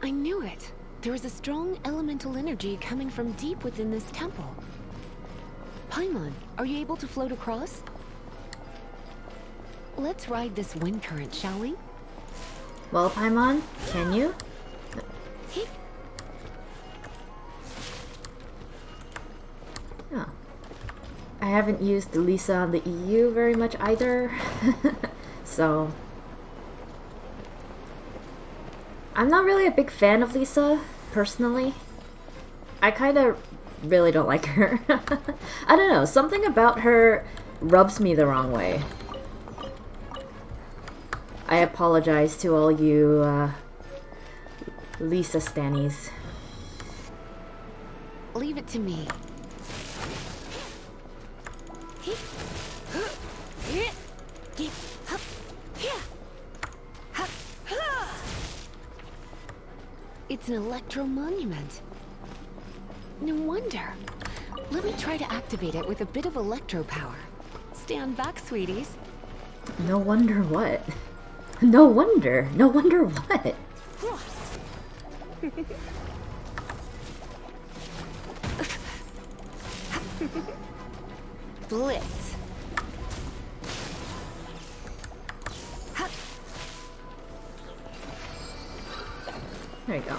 I knew it. There is a strong elemental energy coming from deep within this temple. Paimon, are you able to float across? Let's ride this wind current, shall we? Well, Paimon, can you? Oh. I haven't used Lisa on the EU very much either, so... I'm not really a big fan of Lisa, personally. I kinda really don't like her. I don't know, something about her rubs me the wrong way. I apologize to all you, Lisa stannies. Leave it to me. It's an electro monument. No wonder. Let me try to activate it with a bit of electro power. Stand back, sweeties. No wonder what? No wonder. No wonder what? Blitz. There you go.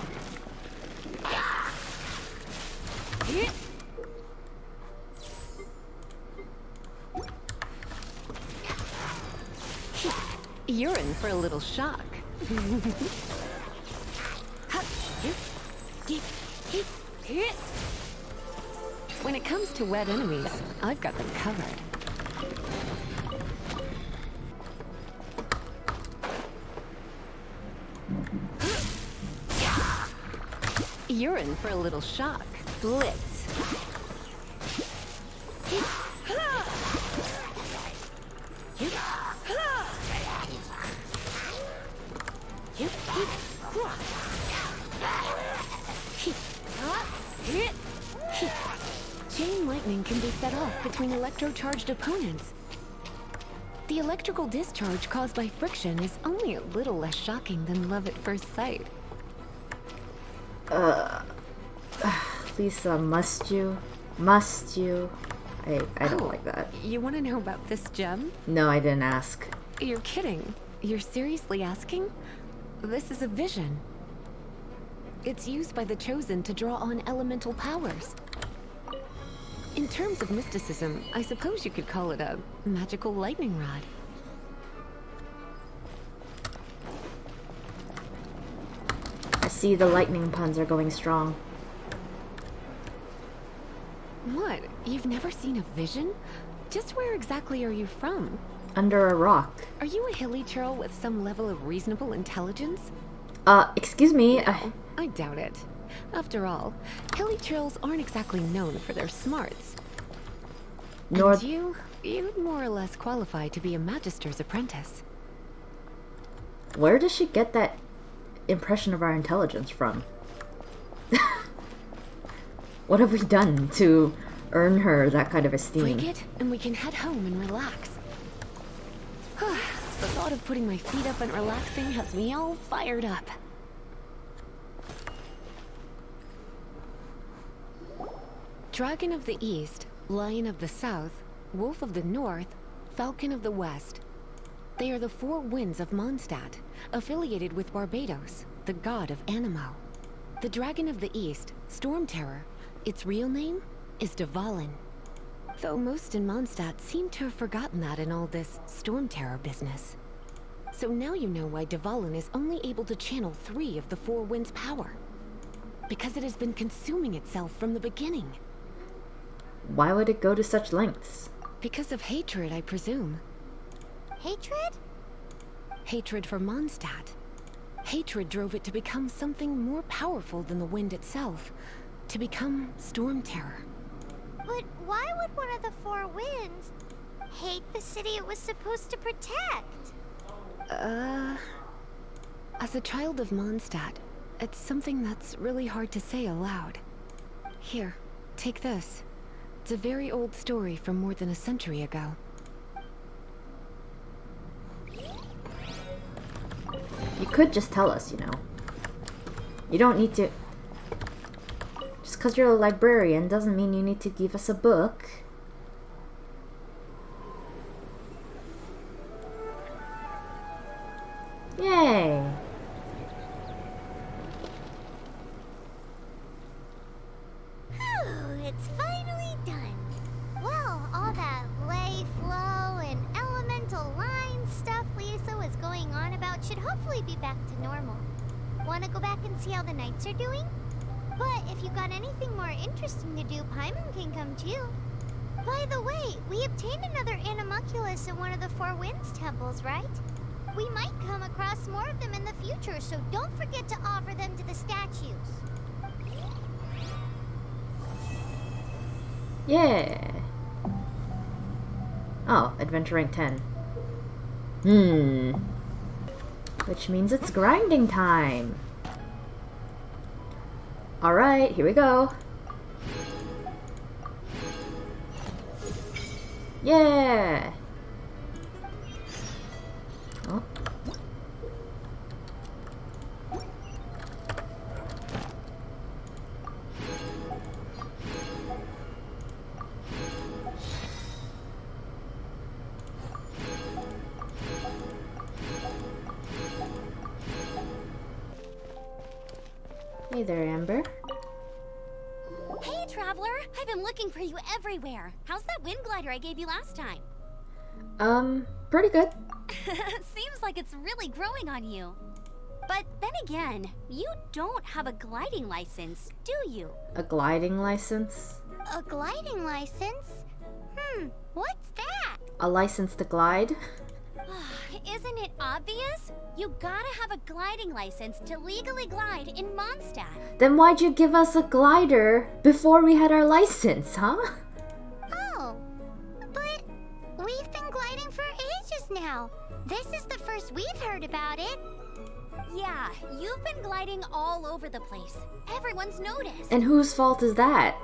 You're in for a little shock. When it comes to wet enemies, I've got them covered. You're in for a little shock. Blitz. Chain lightning can be set off between electro-charged opponents. The electrical discharge caused by friction is only a little less shocking than love at first sight. Lisa, must you? Must you? I don't like that. You want to know about this gem? No, I didn't ask. You're kidding. You're seriously asking? This is a vision. It's used by the Chosen to draw on elemental powers. In terms of mysticism, I suppose you could call it a magical lightning rod. I see the lightning puns are going strong. What? You've never seen a vision? Just where exactly are you from? Under a rock. Are you a hilly churl with some level of reasonable intelligence? Excuse me. No, I doubt it. After all, hilly churls aren't exactly known for their smarts. And you'd more or less qualify to be a magister's apprentice. Where does she get that impression of our intelligence from? What have we done to earn her that kind of esteem? Break it, and we can head home and relax. The thought of putting my feet up and relaxing has me all fired up. Dragon of the East, Lion of the South, Wolf of the North, Falcon of the West. They are the four winds of Mondstadt, affiliated with Barbados, the god of Anemo. The Dragon of the East, Storm Terror, its real name is Dvalin. Though most in Mondstadt seem to have forgotten that in all this Storm Terror business. So now you know why Dvalin is only able to channel 3 of the four winds' power. Because it has been consuming itself from the beginning. Why would it go to such lengths? Because of hatred, I presume. Hatred? Hatred for Mondstadt. Hatred drove it to become something more powerful than the wind itself. To become Storm Terror. But why would one of the four winds hate the city it was supposed to protect? As a child of Mondstadt, it's something that's really hard to say aloud. Here, take this. It's a very old story from more than a century ago. You could just tell us, you know. You don't need to... Just because you're a librarian doesn't mean you need to give us a book. Yay! Whew, it's finally done. Well, all that lay, flow, and elemental line stuff Lisa was going on about should hopefully be back to normal. Want to go back and see how the knights are doing? But if you got anything more interesting to do, Paimon can come too. By the way, we obtained another animalculus in one of the Four Winds temples, right? We might come across more of them in the future, so don't forget to offer them to the statues. Yeah. Oh, adventure rank 10. Which means it's grinding time. Alright, here we go. Yeah! Oh. Hey there, Amber. Hey, Traveler! I've been looking for you everywhere. How's that wind glider I gave you last time? Pretty good. Seems like it's really growing on you. But then again, you don't have a gliding license, do you? A gliding license? A gliding license? What's that? A license to glide? Isn't it obvious? You gotta have a gliding license to legally glide in Mondstadt. Then why'd you give us a glider before we had our license, huh? Oh, but we've been gliding for ages now. This is the first we've heard about it. Yeah, you've been gliding all over the place. Everyone's noticed. And whose fault is that?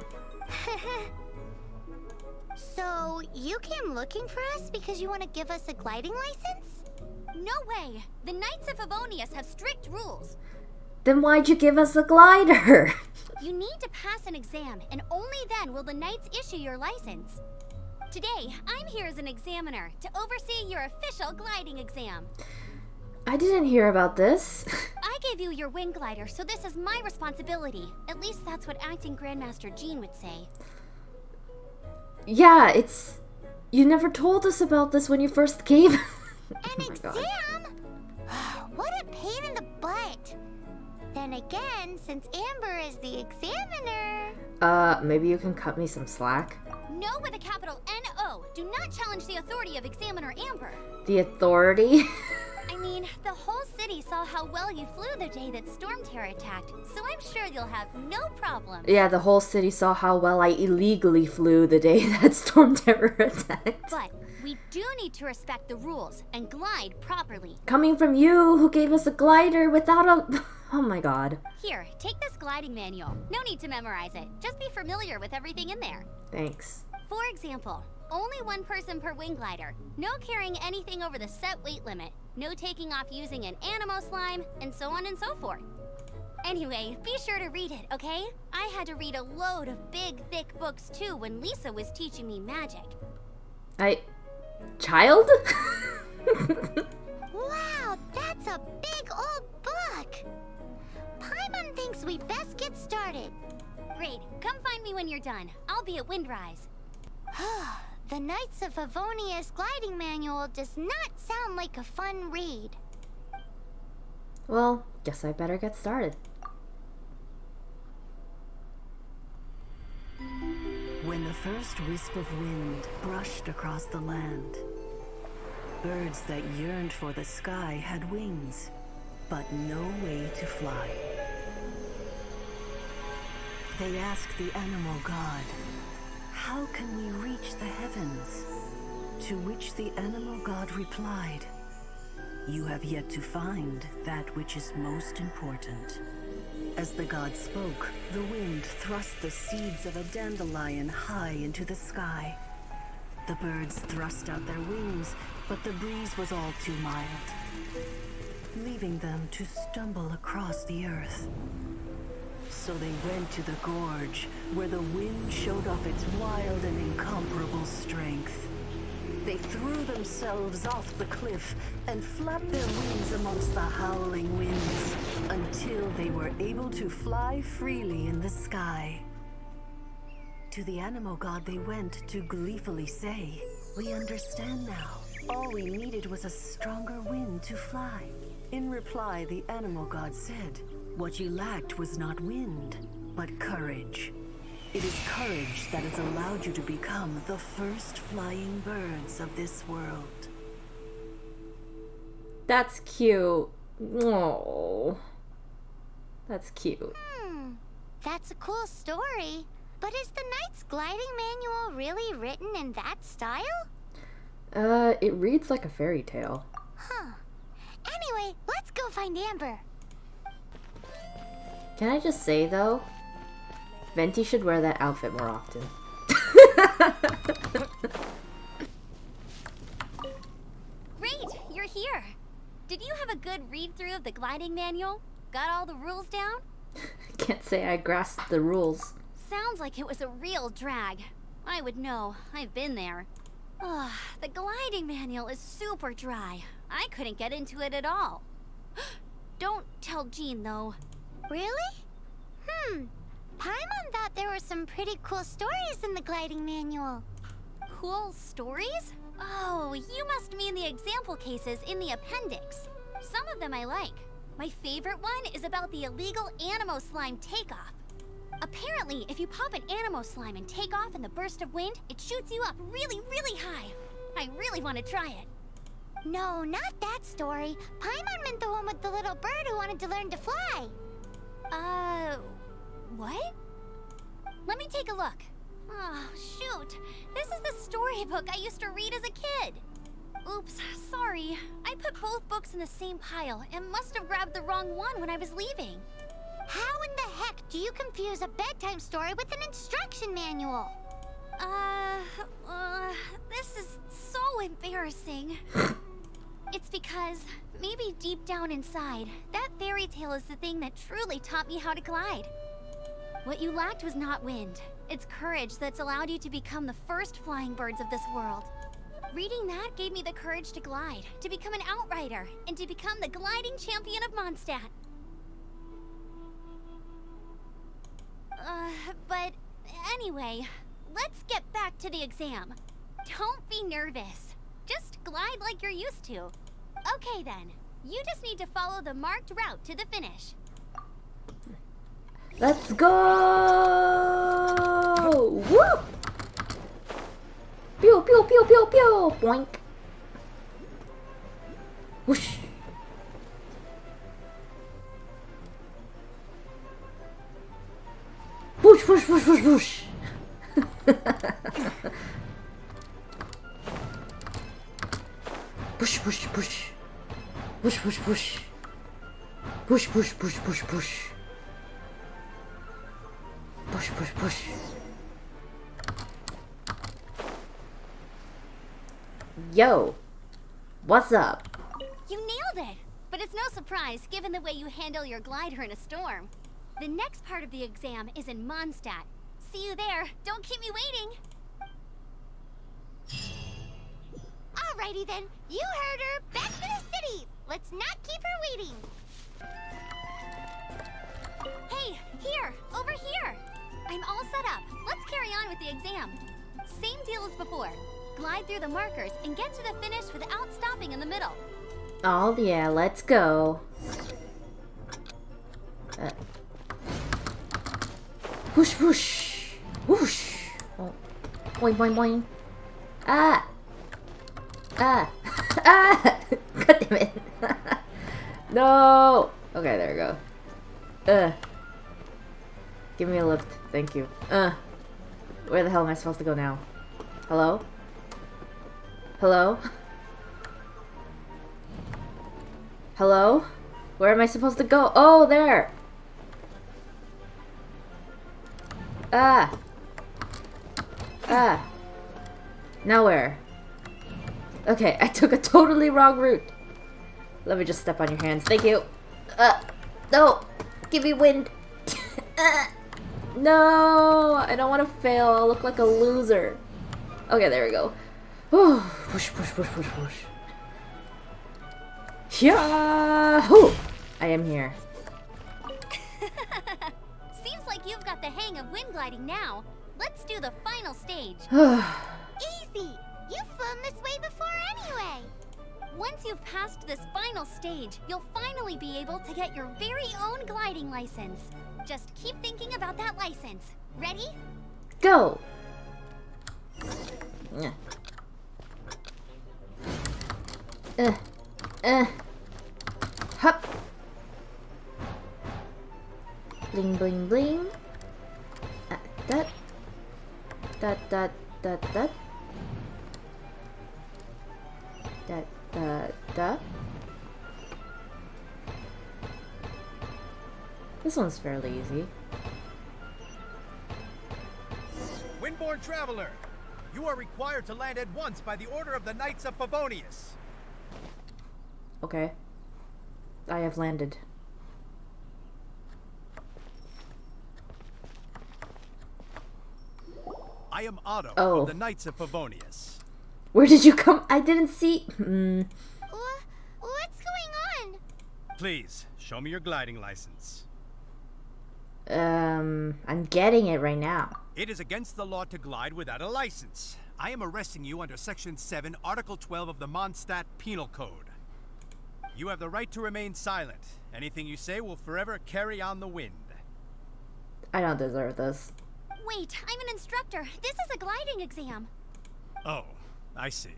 So, you came looking for us because you want to give us a gliding license? No way! The Knights of Favonius have strict rules. Then why'd you give us a glider? You need to pass an exam, and only then will the Knights issue your license. Today, I'm here as an examiner to oversee your official gliding exam. I didn't hear about this. I gave you your wing glider, so this is my responsibility. At least that's what Acting Grandmaster Jean would say. Yeah, it's... You never told us about this when you first came. An exam? What a pain in the butt. Then again, since Amber is the examiner... Maybe you can cut me some slack? No with a capital N-O. Do not challenge the authority of Examiner Amber. The authority? I mean, the whole city saw how well you flew the day that Storm Terror attacked, so I'm sure you'll have no problem. Yeah, the whole city saw how well I illegally flew the day that Storm Terror attacked. But we do need to respect the rules and glide properly. Coming from you, who gave us a glider without a... Oh my god. Here, take this gliding manual. No need to memorize it. Just be familiar with everything in there. Thanks. For example, only one person per wing glider. No carrying anything over the set weight limit. No taking off using an animo slime, and so on and so forth. Anyway, be sure to read it, okay? I had to read a load of big, thick books too when Lisa was teaching me magic. Child? Wow, that's a big old book. Paimon thinks we best get started. Great, come find me when you're done. I'll be at Windrise. The Knights of Favonius gliding manual does not sound like a fun read. Well, guess I better get started. When the first wisp of wind brushed across the land, birds that yearned for the sky had wings, but no way to fly. They asked the animal god, "How can we reach the heavens?" To which the animal god replied, "You have yet to find that which is most important." As the god spoke, the wind thrust the seeds of a dandelion high into the sky. The birds thrust out their wings, but the breeze was all too mild. leaving them to stumble across the earth. So they went to the gorge, where the wind showed off its wild and incomparable strength. They threw themselves off the cliff and flapped their wings amongst the howling winds until they were able to fly freely in the sky. To the animal god they went to gleefully say, "We understand now. All we needed was a stronger wind to fly." In reply, the animal god said, "What you lacked was not wind, but courage. It is courage that has allowed you to become the first flying birds of this world." That's cute. Oh, that's cute. That's a cool story. But is the Knight's gliding manual really written in that style? It reads like a fairy tale. Huh. Anyway, let's go find Amber. Can I just say though, Venti should wear that outfit more often. Great, you're here. Did you have a good read-through of the gliding manual? Got all the rules down? Can't say I grasped the rules. Sounds like it was a real drag. I would know. I've been there. Ugh, the gliding manual is super dry. I couldn't get into it at all. Don't tell Jean, though. Really? Paimon thought there were some pretty cool stories in the gliding manual. Cool stories? Oh, you must mean the example cases in the appendix. Some of them I like. My favorite one is about the illegal Animo slime takeoff. Apparently, if you pop an Animo slime and take off in the burst of wind, it shoots you up really, really high. I really want to try it. No, not that story. Paimon meant the one with the little bird who wanted to learn to fly. What? Let me take a look. Oh, shoot. This is the storybook I used to read as a kid. Oops, sorry. I put both books in the same pile and must have grabbed the wrong one when I was leaving. How in the heck do you confuse a bedtime story with an instruction manual? This is so embarrassing. It's because, maybe deep down inside, that fairy tale is the thing that truly taught me how to glide. What you lacked was not wind. It's courage that's allowed you to become the first flying birds of this world. Reading that gave me the courage to glide, to become an outrider, and to become the gliding champion of Mondstadt. But anyway, let's get back to the exam. Don't be nervous. Just glide like you're used to. Okay then, you just need to follow the marked route to the finish. Let's go! Woo! Pew pew pew pew pew! Boink! Whoosh! Whoosh whoosh whoosh whoosh whoosh! Push push push! Push push push! Push push push push push! Push, push, push. Yo, what's up? You nailed it! But it's no surprise given the way you handle your glider in a storm. The next part of the exam is in Mondstadt. See you there. Don't keep me waiting. Alrighty then, you heard her. Back to the city. Let's not keep her waiting. Hey, here, over here. I'm all set up. Let's carry on with the exam. Same deal as before. Glide through the markers and get to the finish without stopping in the middle. Oh yeah, let's go. Whoosh whoosh. Whoosh. Oh. Boing boing boing. Ah. Ah. Ah. God damn it. No. Okay, there we go. Give me a lift. Thank you. Where the hell am I supposed to go now? Hello? Hello? Hello? Where am I supposed to go? Oh, there! Ah! Ah! Now where? Okay, I took a totally wrong route. Let me just step on your hands. Thank you. No! Give me wind! No! I don't want to fail. I'll look like a loser. Okay, there we go. Push, push, push, push, push. Yahoo! I am here. Seems like you've got the hang of wind gliding now. Let's do the final stage. Easy! You've flown this way before anyway! Once you've passed this final stage, you'll finally be able to get your very own gliding license. Just keep thinking about that license. Ready? Go! Hup! Bling bling bling. That. That. That. That. That. That. That. That. This one's fairly easy. Windborne Traveler, you are required to land at once by the order of the Knights of Favonius. Okay. I have landed. I am Otto Oh. of the Knights of Favonius. Where did you come? I didn't see. What's going on? Please, show me your gliding license. I'm getting it right now. It is against the law to glide without a license. I am arresting you under Section 7, Article 12 of the Mondstadt Penal Code. You have the right to remain silent. Anything you say will forever carry on the wind. I don't deserve this. Wait, I'm an instructor. This is a gliding exam. Oh, I see.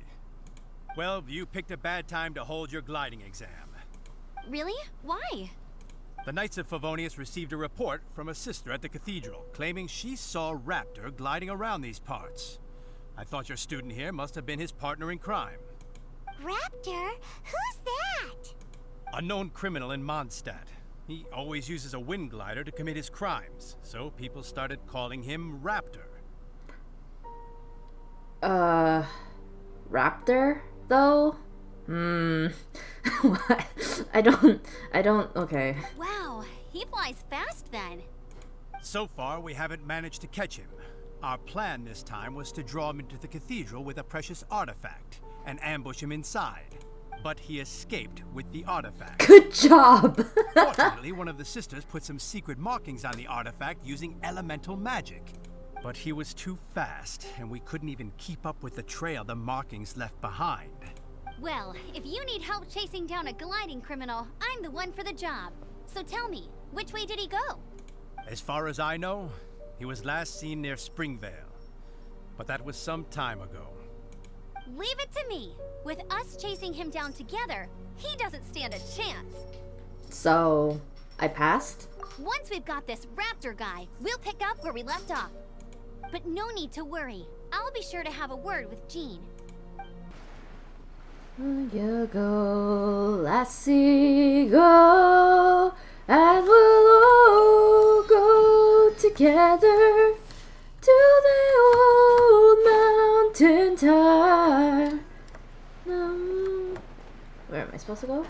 Well, you picked a bad time to hold your gliding exam. Really? Why? The Knights of Favonius received a report from a sister at the cathedral claiming she saw Raptor gliding around these parts. I thought your student here must have been his partner in crime. Raptor? Who's that? A known criminal in Mondstadt. He always uses a wind glider to commit his crimes, so people started calling him Raptor. Raptor, though? What? I don't, okay. Wow, he flies fast then. So far, we haven't managed to catch him. Our plan this time was to draw him into the cathedral with a precious artifact and ambush him inside. But he escaped with the artifact. Good job! Fortunately, one of the sisters put some secret markings on the artifact using elemental magic. But he was too fast, and we couldn't even keep up with the trail the markings left behind. Well, if you need help chasing down a gliding criminal, I'm the one for the job. So tell me, which way did he go? As far as I know, he was last seen near Springvale. But that was some time ago. Leave it to me. With us chasing him down together, he doesn't stand a chance. So, I passed? Once we've got this Raptor guy, we'll pick up where we left off. But no need to worry. I'll be sure to have a word with Jean. You go, lassie, go, and we'll all go together to the old mountain tire. Where am I supposed to go?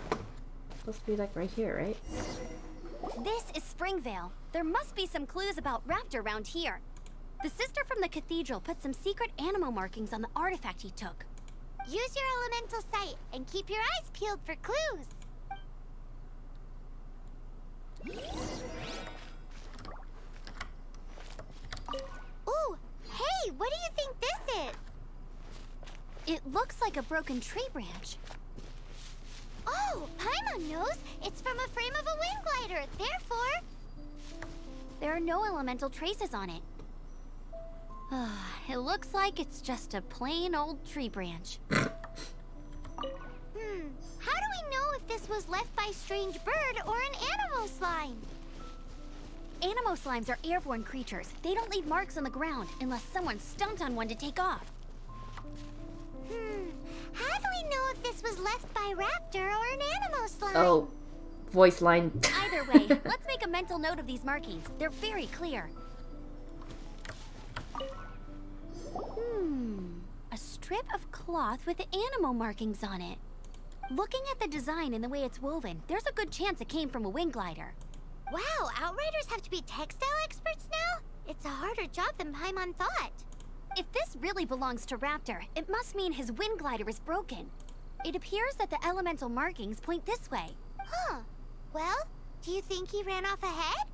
Supposed to be like right here, right? This is Springvale. There must be some clues about Raptor around here. The sister from the cathedral put some secret animal markings on the artifact he took. Use your elemental sight and keep your eyes peeled for clues. Ooh, hey, what do you think this is? It looks like a broken tree branch. Oh, Paimon knows. It's from a frame of a wind glider. Therefore, There are no elemental traces on it. It looks like it's just a plain old tree branch. how do we know if this was left by strange bird or an animal slime? Animo slimes are airborne creatures. They don't leave marks on the ground unless someone stomped on one to take off. How do we know if this was left by raptor or an animal slime? Oh, voice line. Either way, let's make a mental note of these markings. They're very clear. A strip of cloth with animal markings on it. Looking at the design and the way it's woven, there's a good chance it came from a wing glider. Wow, Outriders have to be textile experts now? It's a harder job than Paimon thought. If this really belongs to Raptor, it must mean his wind glider is broken. It appears that the elemental markings point this way. Huh. Well, do you think he ran off ahead?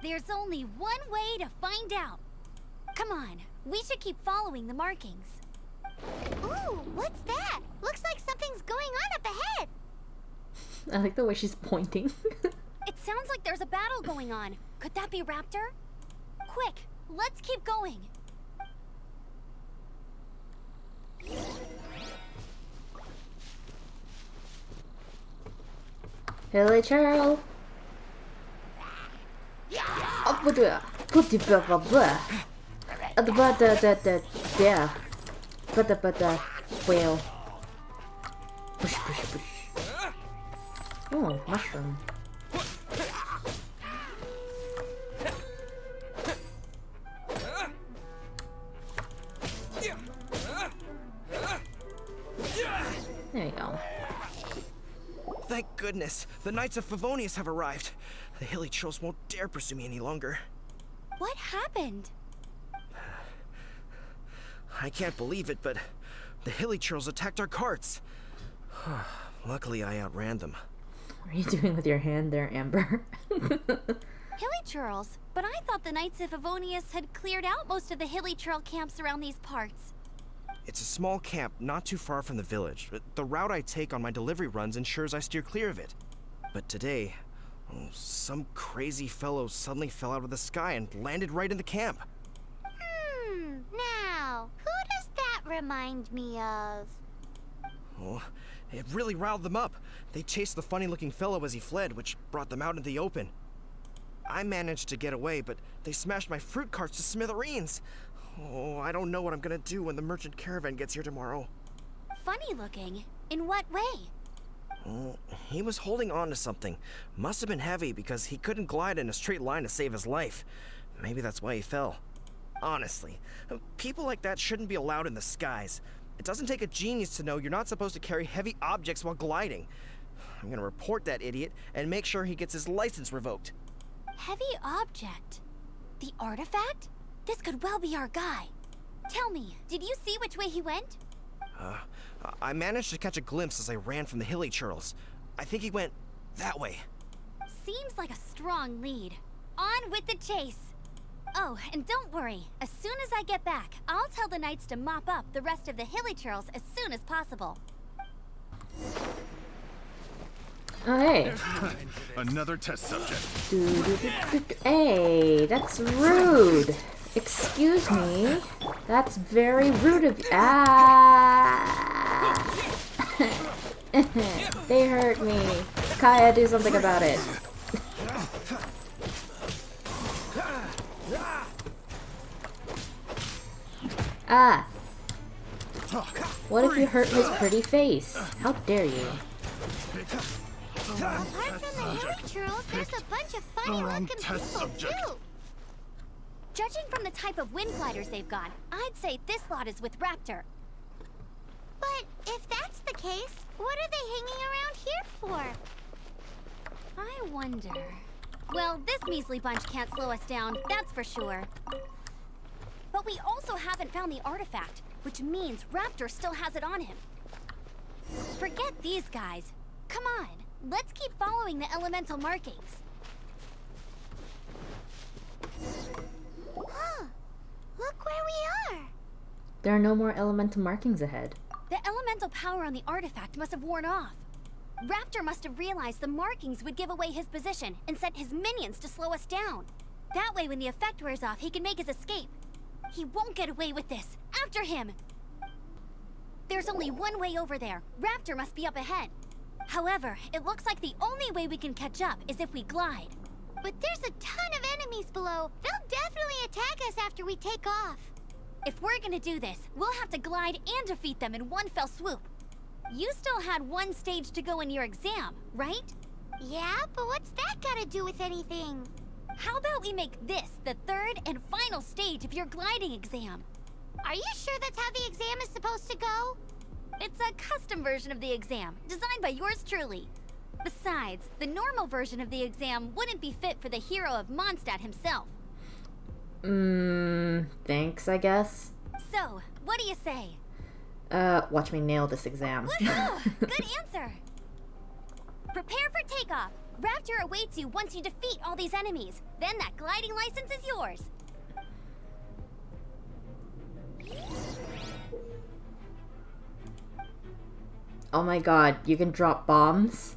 There's only one way to find out. Come on, we should keep following the markings. Ooh, what's that? Looks like something's going on up ahead. I like the way she's pointing. It sounds like there's a battle going on. Could that be Raptor? Quick, let's keep going. Hilly Churl. Up with the put the blah blah. At the yeah. But the whale. Push push push. Oh, mushroom. There you go. Thank goodness, the Knights of Favonius have arrived. The hilly trolls won't dare pursue me any longer. What happened? I can't believe it, but the hilly trolls attacked our carts. Luckily, I outran them. What are you doing with your hand there, Amber? Hilly Churls, but I thought the Knights of Favonius had cleared out most of the hilly trail camps around these parts. It's a small camp not too far from the village. The route I take on my delivery runs ensures I steer clear of it. But today, some crazy fellow suddenly fell out of the sky and landed right in the camp. Now, who does that remind me of? Oh, it really riled them up. They chased the funny-looking fellow as he fled, which brought them out in the open. I managed to get away, but they smashed my fruit carts to smithereens. Oh, I don't know what I'm gonna do when the merchant caravan gets here tomorrow. Funny looking? In what way? Oh, he was holding on to something. Must have been heavy because he couldn't glide in a straight line to save his life. Maybe that's why he fell. Honestly, people like that shouldn't be allowed in the skies. It doesn't take a genius to know you're not supposed to carry heavy objects while gliding. I'm gonna report that idiot and make sure he gets his license revoked. Heavy object? The artifact? This could well be our guy. Tell me, did you see which way he went? I managed to catch a glimpse as I ran from the hilly churls. I think he went that way. Seems like a strong lead. On with the chase. Oh, and don't worry. As soon as I get back, I'll tell the knights to mop up the rest of the hilly churls as soon as possible. Oh, hey. Another test subject. Hey, that's rude. Excuse me. That's very rude of you. Ah! They hurt me. Kaya, do something about it. Ah! What if you hurt his pretty face? How dare you? Apart from the hilly churls, there's a bunch of funny-looking people, too. Judging from the type of wind gliders they've got, I'd say this lot is with Raptor. But if that's the case, what are they hanging around here for? I wonder... Well, this measly bunch can't slow us down, that's for sure. But we also haven't found the artifact, which means Raptor still has it on him. Forget these guys. Come on, let's keep following the elemental markings. Huh. Look where we are. There are no more elemental markings ahead. The elemental power on the artifact must have worn off. Raptor must have realized the markings would give away his position and sent his minions to slow us down. That way, when the effect wears off, he can make his escape. He won't get away with this. After him! There's only one way over there. Raptor must be up ahead. However, it looks like the only way we can catch up is if we glide. But there's a ton of enemies below. They'll definitely attack us after we take off. If we're gonna do this, we'll have to glide and defeat them in one fell swoop. You still had one stage to go in your exam, right? Yeah, but what's that gotta do with anything? How about we make this the third and final stage of your gliding exam? Are you sure that's how the exam is supposed to go? It's a custom version of the exam, designed by yours truly. Besides, the normal version of the exam wouldn't be fit for the hero of Mondstadt himself. Thanks, I guess. So, what do you say? Watch me nail this exam. Woohoo! Good answer! Prepare for takeoff. Raptor awaits you once you defeat all these enemies. Then that gliding license is yours. Oh my god, you can drop bombs?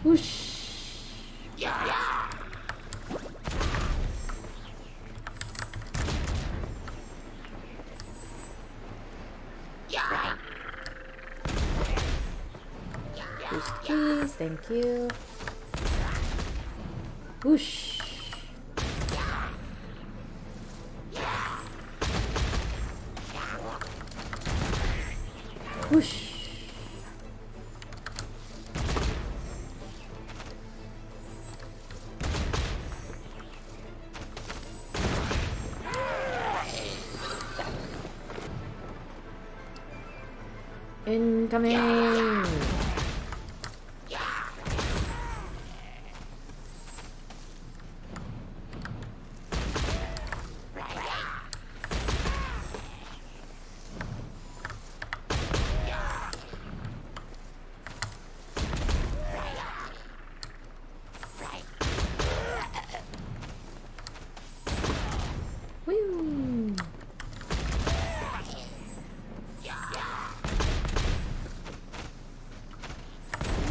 Whoosh. Boost, please, thank you. Whoosh. Whoosh. Incoming! Woo!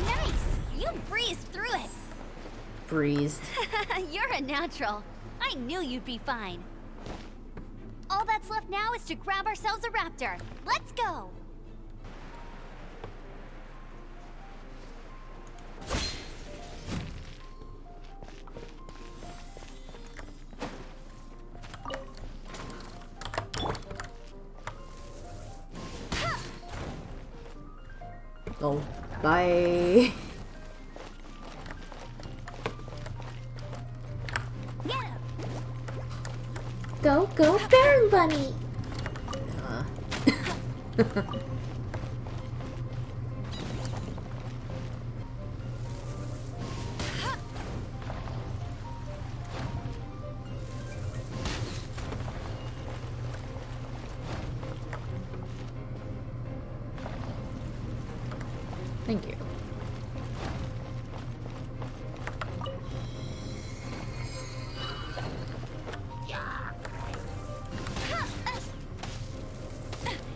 Nice! You breezed through it. Breezed. You're a natural. I knew you'd be fine. All that's left now is to grab ourselves a raptor. Let's go! Oh, bye. Get him! Go, go, Baron Bunny! Thank you.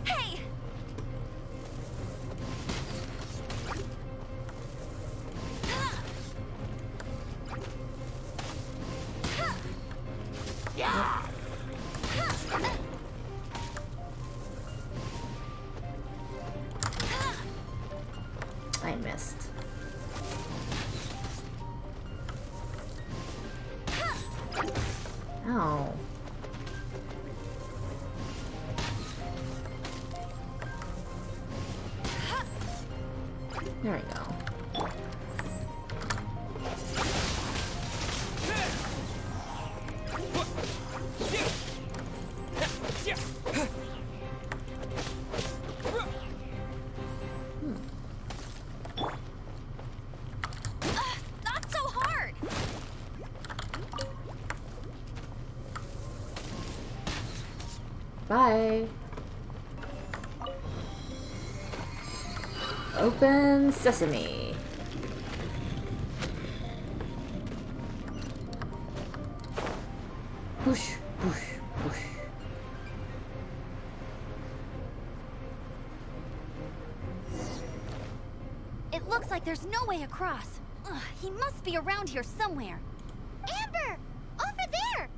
Hey! I missed. Ow. There we go. Not so hard! Bye. Open sesame. Push, push, push. It looks like there's no way across. Ugh, he must be around here somewhere. Amber! Over there!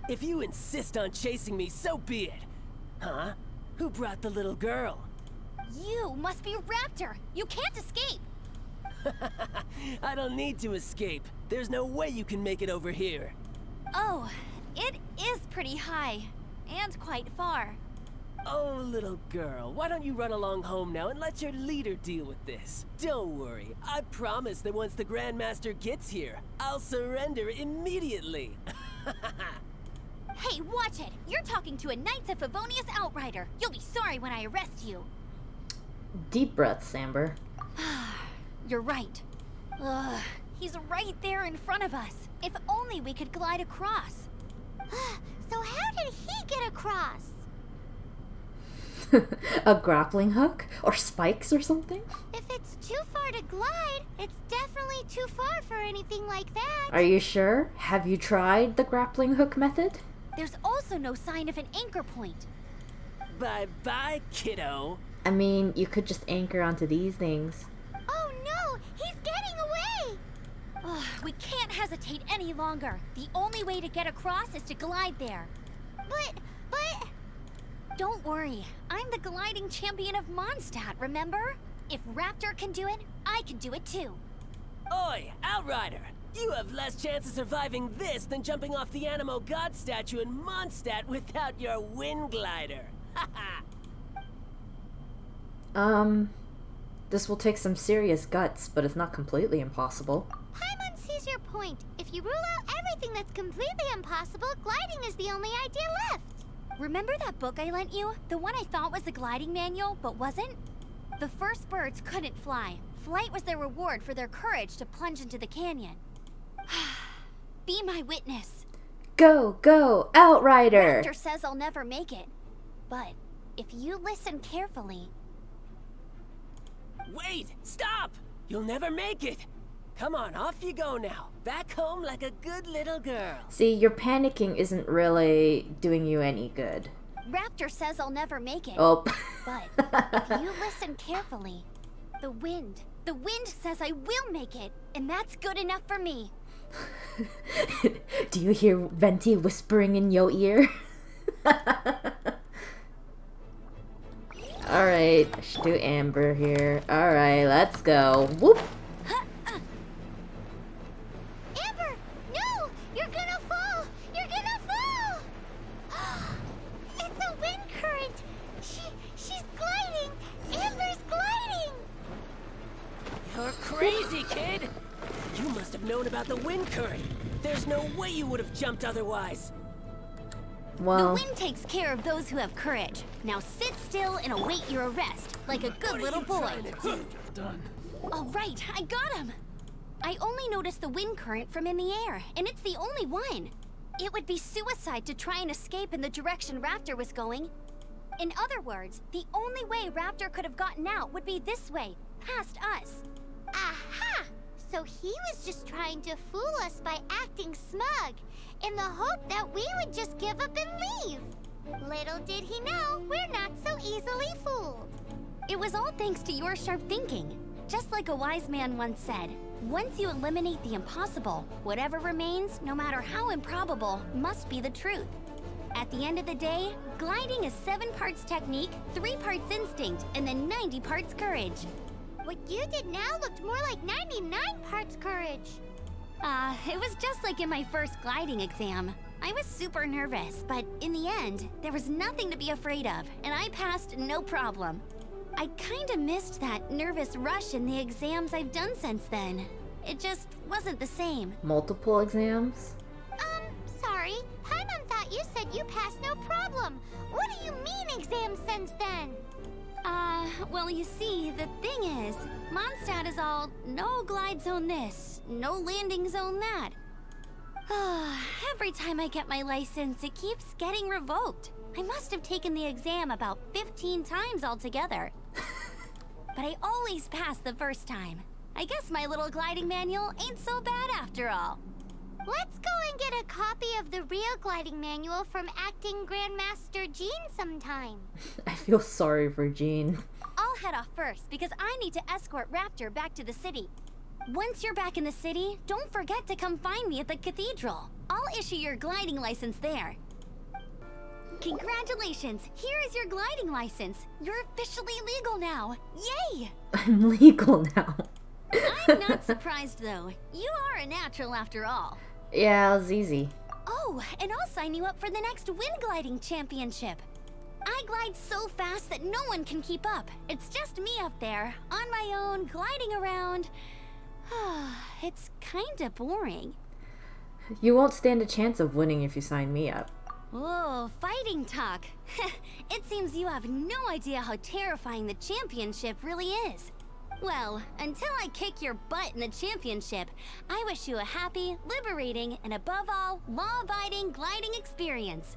If you insist on chasing me, so be it. Huh? Who brought the little girl? You must be Raptor. You can't escape. I don't need to escape. There's no way you can make it over here. Oh, it is pretty high. And quite far. Oh, little girl, why don't you run along home now and let your leader deal with this? Don't worry, I promise that once the Grandmaster gets here, I'll surrender immediately. Hey, watch it! You're talking to a Knights of Favonius outrider. You'll be sorry when I arrest you. Deep breaths, Amber. You're right. Ugh, he's right there in front of us. If only we could glide across. So how did he get across? A grappling hook? Or spikes or something? If it's too far to glide, it's definitely too far for anything like that. Are you sure? Have you tried the grappling hook method? There's also no sign of an anchor point. Bye-bye, kiddo. I mean, you could just anchor onto these things. Oh no, he's getting away! Ugh, we can't hesitate any longer. The only way to get across is to glide there. But... Don't worry, I'm the gliding champion of Mondstadt, remember? If Raptor can do it, I can do it too. Oi, Outrider! You have less chance of surviving this than jumping off the Animo God statue in Mondstadt without your wind glider. Haha! This will take some serious guts, but it's not completely impossible. Paimon sees your point. If you rule out everything that's completely impossible, gliding is the only idea left. Remember that book I lent you? The one I thought was the gliding manual, but wasn't? The first birds couldn't fly. Flight was their reward for their courage to plunge into the canyon. Be my witness. Go, go, Outrider! Raptor says I'll never make it. But if you listen carefully... Wait! Stop! You'll never make it! Come on, off you go now. Back home like a good little girl. See, your panicking isn't really doing you any good. Raptor says I'll never make it. Oh. But if you listen carefully, the wind says I will make it, and that's good enough for me. Do you hear Venti whispering in your ear? Alright, I should do Amber here. Alright, let's go. Whoop! Amber, no! You're gonna fall! You're gonna fall! It's a wind current! She's gliding! Amber's gliding! You're crazy, kid! You must have known about the wind current. There's no way you would have jumped otherwise. Well, The wind takes care of those who have courage. Now sit still and await your arrest, like a good little boy. All right, I got him. I only noticed the wind current from in the air, and it's the only one. It would be suicide to try and escape in the direction Raptor was going. In other words, the only way Raptor could have gotten out would be this way, past us. Aha! So he was just trying to fool us by acting smug, in the hope that we would just give up and leave. Little did he know, we're not so easily fooled. It was all thanks to your sharp thinking. Just like a wise man once said, once you eliminate the impossible, whatever remains, no matter how improbable, must be the truth. At the end of the day, gliding is 7 parts technique, 3 parts instinct, and then 90 parts courage. What you did now looked more like 99 parts courage. It was just like in my first gliding exam. I was super nervous, but in the end, there was nothing to be afraid of, and I passed no problem. I kinda missed that nervous rush in the exams I've done since then. It just wasn't the same. multiple exams? Sorry. Paimon thought you said you passed no problem. What do you mean exams since then? Well, you see, the thing is, Mondstadt is all no glide zone this, no landing zone that. Every time I get my license, it keeps getting revoked. I must have taken the exam about 15 times altogether. But I always pass the first time. I guess my little gliding manual ain't so bad after all. Let's go and get a copy of the real gliding manual from Acting Grandmaster Jean sometime. I feel sorry for Jean. I'll head off first because I need to escort Raptor back to the city. Once you're back in the city, don't forget to come find me at the cathedral. I'll issue your gliding license there. Congratulations! Here is your gliding license. You're officially legal now. Yay! I'm legal now. I'm not surprised though. You are a natural after all. Yeah, it was easy. Oh, and I'll sign you up for the next wind gliding championship. I glide so fast that no one can keep up. It's just me up there, on my own, gliding around. It's kinda boring. You won't stand a chance of winning if you sign me up. Oh, fighting talk. It seems you have no idea how terrifying the championship really is. Well, until I kick your butt in the championship, I wish you a happy, liberating, and above all, law-abiding gliding experience.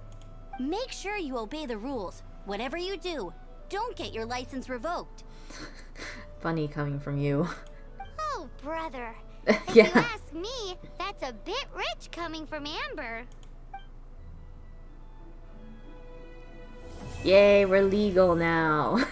Make sure you obey the rules. Whatever you do, don't get your license revoked. Funny coming from you. Oh, brother. Yeah. If you ask me, that's a bit rich coming from Amber. Yay, we're legal now.